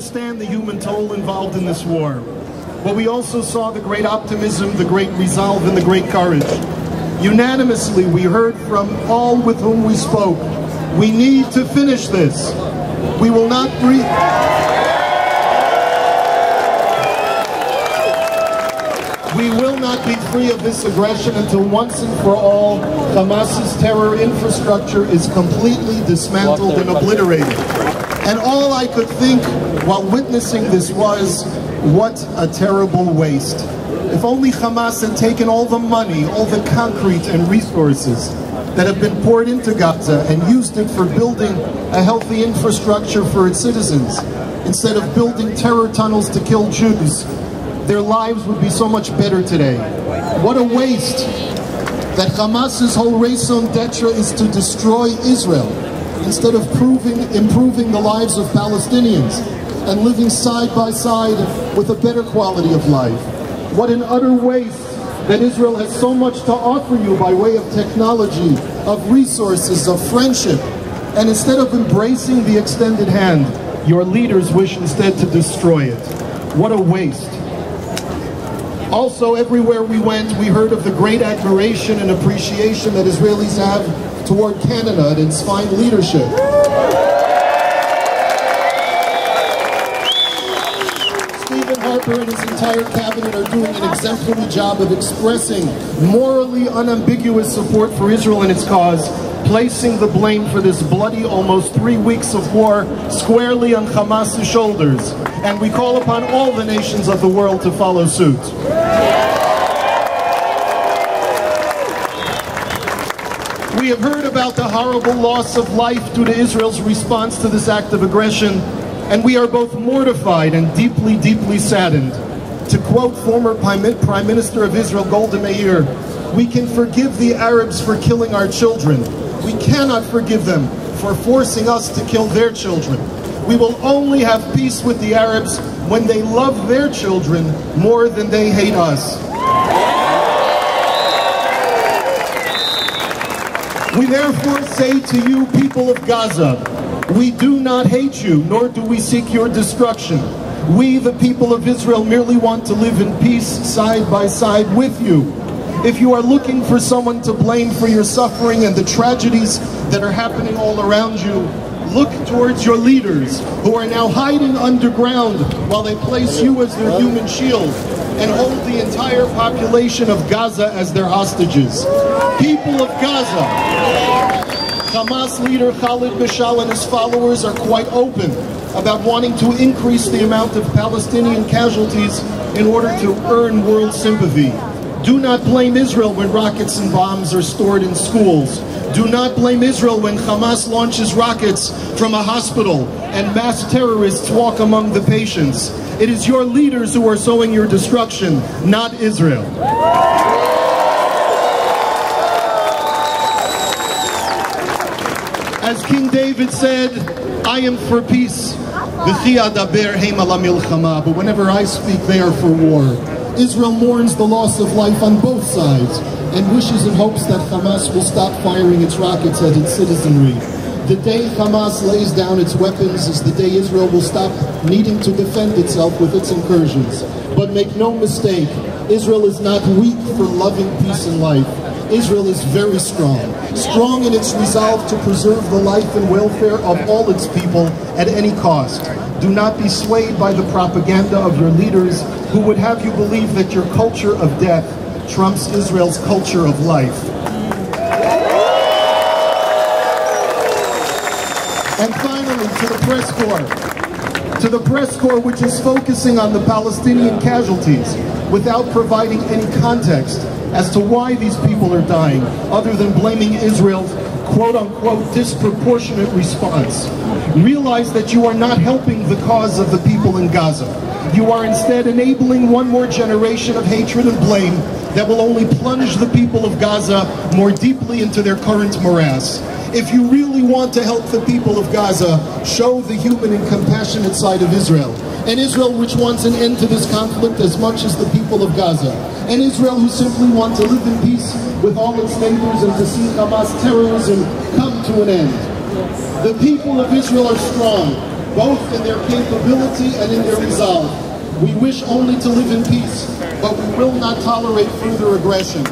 understand the human toll involved in this war, but we also saw the great optimism, the great resolve, and the great courage. Unanimously, we heard from all with whom we spoke, we need to finish this. We will not We will not be free of this aggression until once and for all, Hamas's terror infrastructure is completely dismantled and obliterated. And all I could think while witnessing this was, what a terrible waste. If only Hamas had taken all the money, all the concrete and resources that have been poured into Gaza and used it for building a healthy infrastructure for its citizens, instead of building terror tunnels to kill Jews, their lives would be so much better today. What a waste that Hamas's whole raison d'etre is to destroy Israel, instead of improving the lives of Palestinians and living side by side with a better quality of life. What an utter waste that Israel has so much to offer you by way of technology, of resources, of friendship, and instead of embracing the extended hand, your leaders wish instead to destroy it. What a waste. Also, everywhere we went, we heard of the great admiration and appreciation that Israelis have toward Canada and its fine leadership. Stephen Harper and his entire cabinet are doing an exemplary job of expressing morally unambiguous support for Israel and its cause, placing the blame for this bloody almost 3 weeks of war squarely on Hamas's shoulders. And we call upon all the nations of the world to follow suit. We have heard about the horrible loss of life due to Israel's response to this act of aggression, and we are both mortified and deeply, deeply saddened. To quote former Prime Minister of Israel, Golda Meir, we can forgive the Arabs for killing our children. We cannot forgive them for forcing us to kill their children. We will only have peace with the Arabs when they love their children more than they hate us. We therefore say to you, people of Gaza, we do not hate you, nor do we seek your destruction. We, the people of Israel, merely want to live in peace side by side with you. If you are looking for someone to blame for your suffering and the tragedies that are happening all around you, look towards your leaders who are now hiding underground while they place you as their human shield and hold the entire population of Gaza as their hostages. People of Gaza, Hamas leader Khalid Mashal and his followers are quite open about wanting to increase the amount of Palestinian casualties in order to earn world sympathy. Do not blame Israel when rockets and bombs are stored in schools. Do not blame Israel when Hamas launches rockets from a hospital and mass terrorists walk among the patients. It is your leaders who are sowing your destruction, not Israel. As King David said, I am for peace. But whenever I speak, they are for war. Israel mourns the loss of life on both sides and wishes and hopes that Hamas will stop firing its rockets at its citizenry. The day Hamas lays down its weapons is the day Israel will stop needing to defend itself with its incursions. But make no mistake, Israel is not weak for loving peace and life. Israel is very strong in its resolve to preserve the life and welfare of all its people at any cost. Do not be swayed by the propaganda of your leaders who would have you believe that your culture of death trumps Israel's culture of life. And finally, to the press corps, which is focusing on the Palestinian casualties without providing any context as to why these people are dying, other than blaming Israel's quote-unquote disproportionate response. Realize that you are not helping the cause of the people in Gaza. You are instead enabling one more generation of hatred and blame that will only plunge the people of Gaza more deeply into their current morass. If you really want to help the people of Gaza, show the human and compassionate side of Israel. An Israel which wants an end to this conflict as much as the people of Gaza. An Israel who simply wants to live in peace with all its neighbors and to see Hamas terrorism come to an end. The people of Israel are strong. both in their capability and in their resolve. We wish only to live in peace, but we will not tolerate further aggression.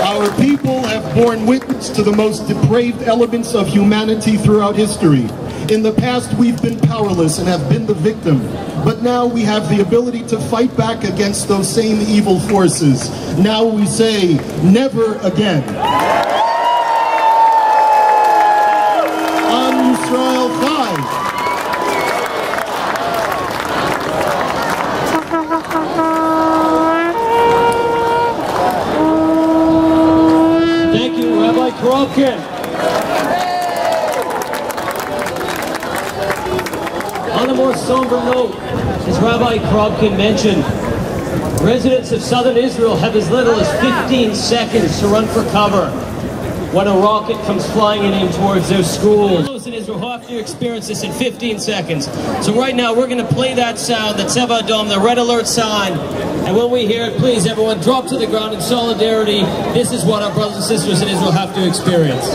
Our people have borne witness to the most depraved elements of humanity throughout history. In the past, we've been powerless and have been the victim. But now we have the ability to fight back against those same evil forces. Now we say, never again. On Yisrael 5. Thank you, Rabbi Korobkin. On a more somber note, as Rabbi Korobkin mentioned, residents of southern Israel have as little as 15 seconds to run for cover when a rocket comes flying in towards their schools. Those in Israel have to experience this in 15 seconds. So right now we're going to play that sound, the Tzeva Adom, the red alert sign. And when we hear it, please everyone drop to the ground in solidarity. This is what our brothers and sisters in Israel have to experience.